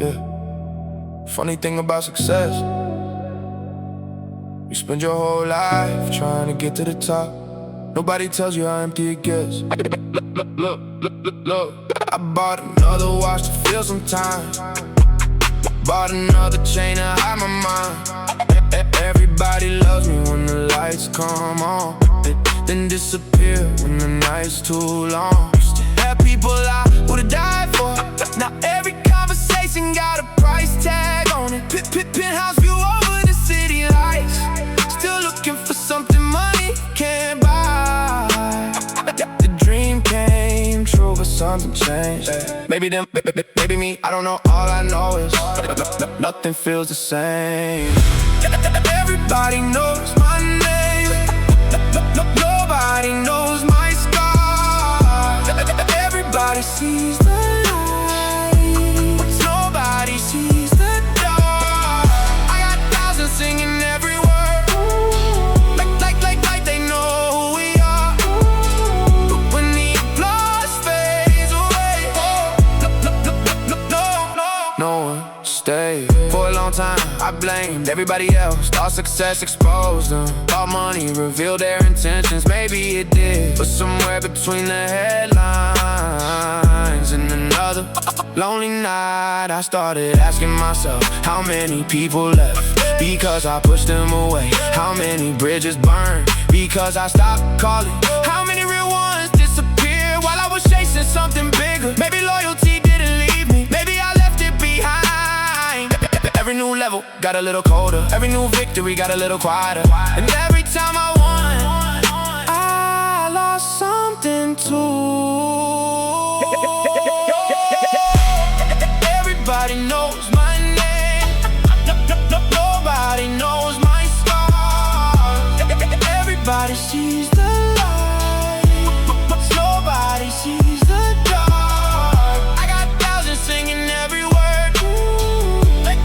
Yeah. Funny thing about success, you spend your whole life trying to get to the top. Nobody tells you how empty it gets. Look. I bought another watch to feel some time. Bought another chain to hide my mind. Everybody loves me when the lights come on, then disappear when the night's too long. Used to have people I would've died for. Now every conversation got a price tag on it. Penthouse view over the city lights. Still looking for something money can't buy. The dream came true, but something changed. Maybe them, maybe me, I don't know. All I know is nothing feels the same. Everybody knows my name. Nobody knows my scars. Everybody sees the light, nobody sees the dark. I got thousands singing every word, like they know who we are. But when the applause fades away, no one stays. For a long time I blamed everybody else. Thought success exposed them. Thought money revealed their intentions. Maybe it did, but somewhere between the headlines and another lonely night, I started asking myself, how many people left because I pushed them away? How many bridges burned because I stopped calling? How many real ones disappeared while I was chasing something bigger? Maybe loyalty didn't leave me, maybe I left it behind. Every new level got a little colder. Every new victory got a little quieter. And every time I won, I lost something too. Everybody knows my name. Nobody knows my scars. Everybody sees the light, nobody sees the dark. I got thousands singing every word, like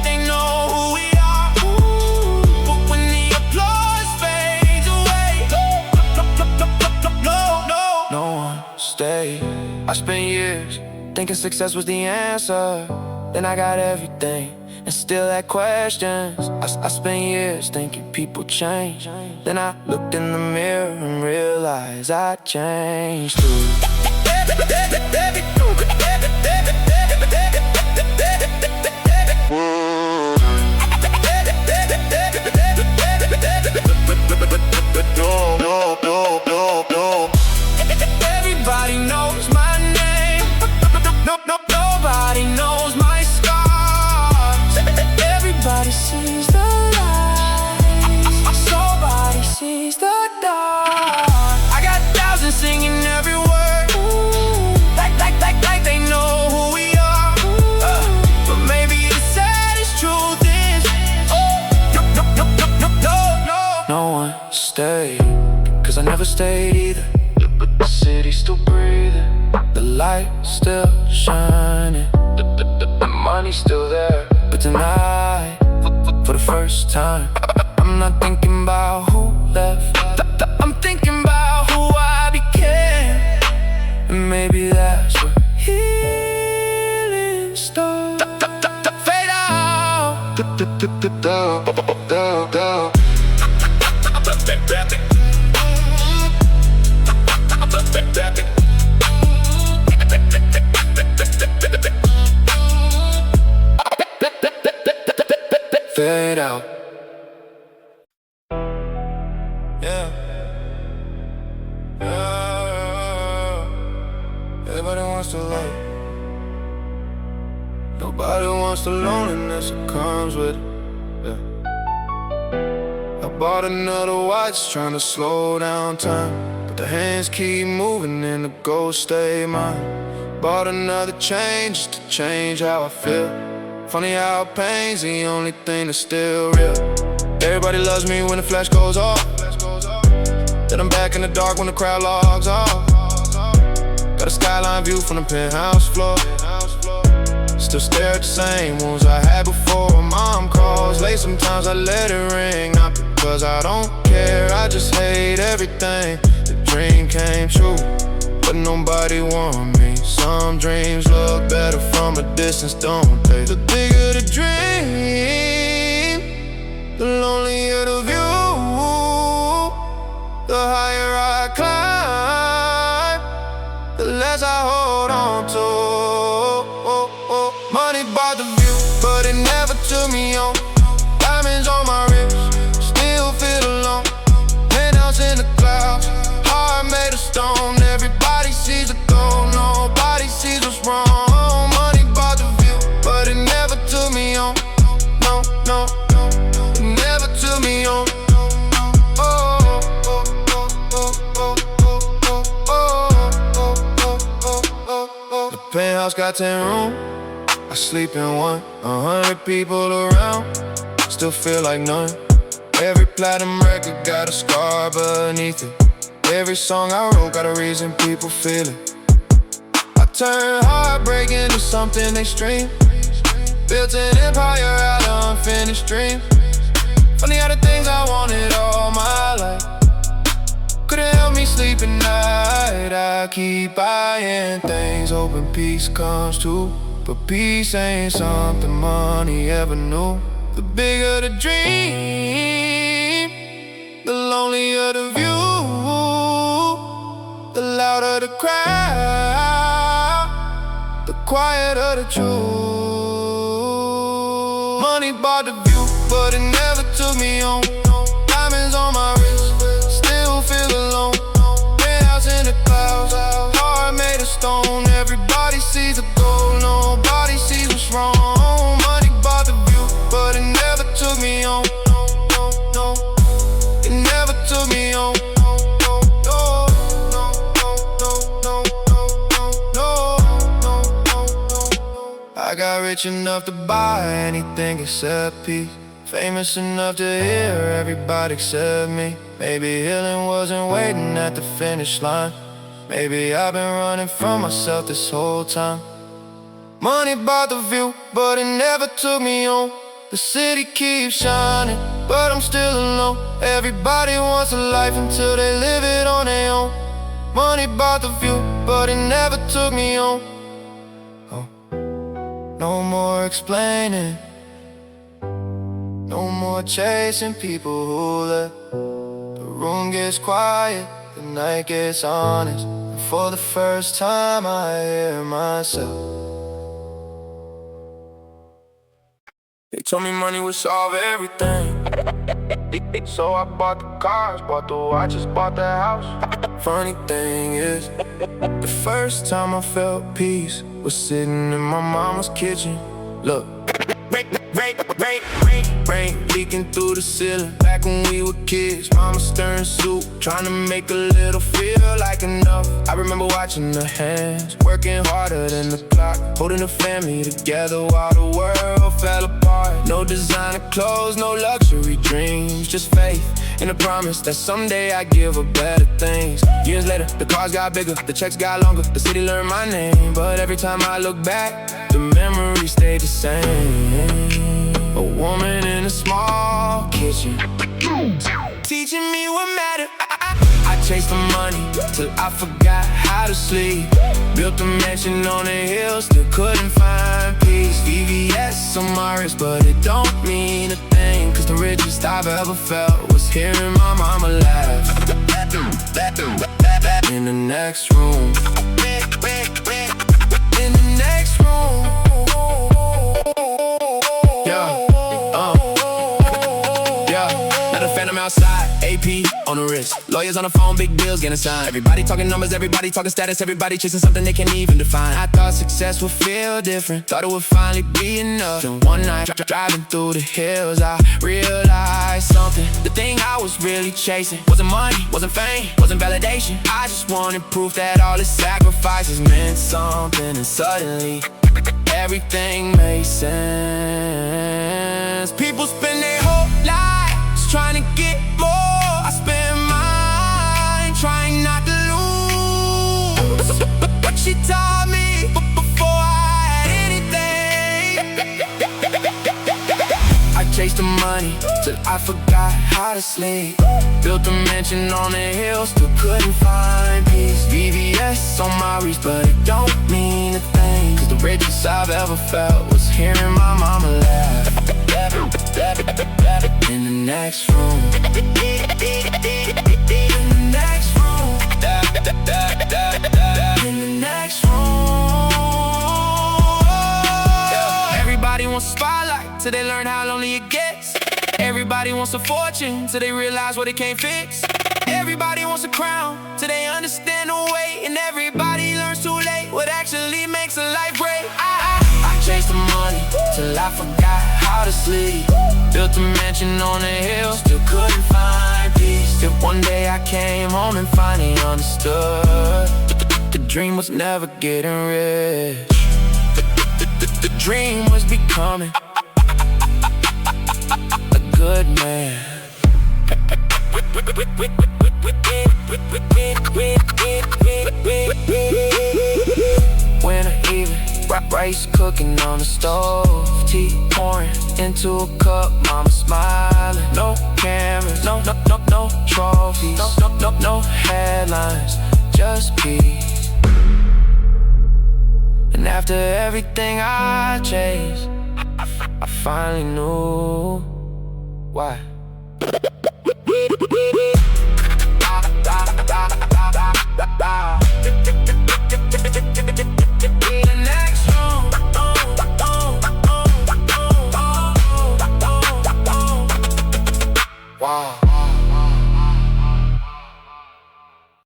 they know who we are. But when the applause fades away, no one stays. I spent years thinking success was the answer. Then I got everything and still had questions. I spent years thinking people change. Then I looked in the mirror and realized I changed too. No. Everybody knows my name. Nobody knows my scars. Everybody sees the light, nobody sees the dark. I got thousands singing every word, like they know who we are. But maybe the saddest truth is, no one stayed. Cause I never stayed either. But the city's still breathing, the light's still shining, the money's still there. But tonight, for the first time, I'm not thinking about who left. I'm thinking about who I became. And maybe that's where healing starts. Fade out. Fade out. Yeah. Everybody wants to love. Nobody wants the loneliness that comes with it. Yeah. I bought another watch trying to slow down time, but the hands keep moving and the goals stay mine. Bought another chain just to change how I feel. Funny how pain's the only thing that's still real. Everybody loves me when the flash goes off. Then I'm back in the dark when the crowd logs off. Got a skyline view from the penthouse floor. Still stare at the same wounds I had before. Mom calls late, sometimes I let it ring. Not because I don't care, I just hate everything. The dream came true, but nobody warned me. Some dreams look better from a distance. distance don't pay. The bigger the dream, the lonelier the view, the higher I climb, the less I hold on to. Money bought the view, but it never took me home. Diamonds on my wrist, still feel alone. Penthouse in the clouds, heart made of stone. Everybody sees the gold, nobody sees what's wrong. Money bought the view, but it never took me home. No, no, it never took me home. The penthouse got 10 rooms, I sleep in one. 100 people around, still feel like none. Every platinum record got a scar beneath it. Every song I wrote got a reason people feel it. I turn heartbreak into something extreme. Built an empire out of unfinished dreams. Funny how the things I wanted all my life couldn't help me sleep at night. I keep buying things, hoping peace comes too. But peace ain't something money ever knew. The bigger the dream, the lonelier the view, the louder the crowd, the quieter the truth. Money bought the view, but it never took me home. Diamonds on my wrist, still feel alone. Penthouse in the clouds, heart made of stone. Everybody sees the gold, nobody sees what's wrong. Money bought the view, but it never took me home. No, it never took me home. I got rich enough to buy anything except peace. Famous enough to hear everybody except me. Maybe healing wasn't waiting at the finish line. Maybe I've been running from myself this whole time. Money bought the view, but it never took me home. The city keeps shining, but I'm still alone. Everybody wants a life until they live it on their own. Money bought the view, but it never took me home. No more explaining, no more chasing people who left. The room gets quiet, the night gets honest, and for the first time I hear myself. They told me money would solve everything, so I bought the cars, bought the watches, bought the house. Funny thing is, the first time I felt peace was sitting in my mama's kitchen. Look, rain leaking through the ceiling. Back when we were kids, mama stirring soup, trying to make a little feel like enough. I remember watching her hands, working harder than the clock, holding the family together while the world fell apart. No designer clothes, no luxury dreams, just faith and a promise that someday I'd give her better things. Years later, the cars got bigger, the checks got longer, the city learned my name. But every time I look back, the memories stay the same. A woman in a small kitchen, teaching me what mattered. I chased the money till I forgot how to sleep. Built a mansion on a hill, still couldn't find peace. VVS on my wrist, but it don't mean a thing, cause the richest I've ever felt was hearing my mama laugh in the next room. In the next room. Outside, AP on the wrist, lawyers on the phone, big deals getting signed. Everybody talking numbers, everybody talking status, everybody chasing something they can't even define. I thought success would feel different, thought it would finally be enough. Then one night, driving through the hills, I realized something. The thing I was really chasing wasn't money, wasn't fame, wasn't validation. I just wanted proof that all the sacrifices meant something. And suddenly, everything made sense. People spend their whole lives trying to get more. I spend mine trying not to lose. But she taught me before I had anything. I chased the money till I forgot how to sleep. Built a mansion on a hill, still couldn't find peace. VVS on my wrist, but it don't mean a thing, cause the richest I've ever felt was hearing my mama laugh in the next room. In the next room. In the next room. Everybody wants a spotlight till they learn how lonely it gets. Everybody wants a fortune till they realize what they can't fix. Everybody wants a crown till they understand the weight. And everybody learns too late what actually makes a life great. I chased the money till I forgot how to sleep. Built a mansion on a hill, still couldn't find peace. Till one day I came home and finally understood the dream was never getting rich. The dream was becoming a good man. Winter evening, rice cooking on the stove, tea pouring into a cup, mama smiling. No cameras, no trophies, no headlines, just peace. And after everything I chased, I finally knew why.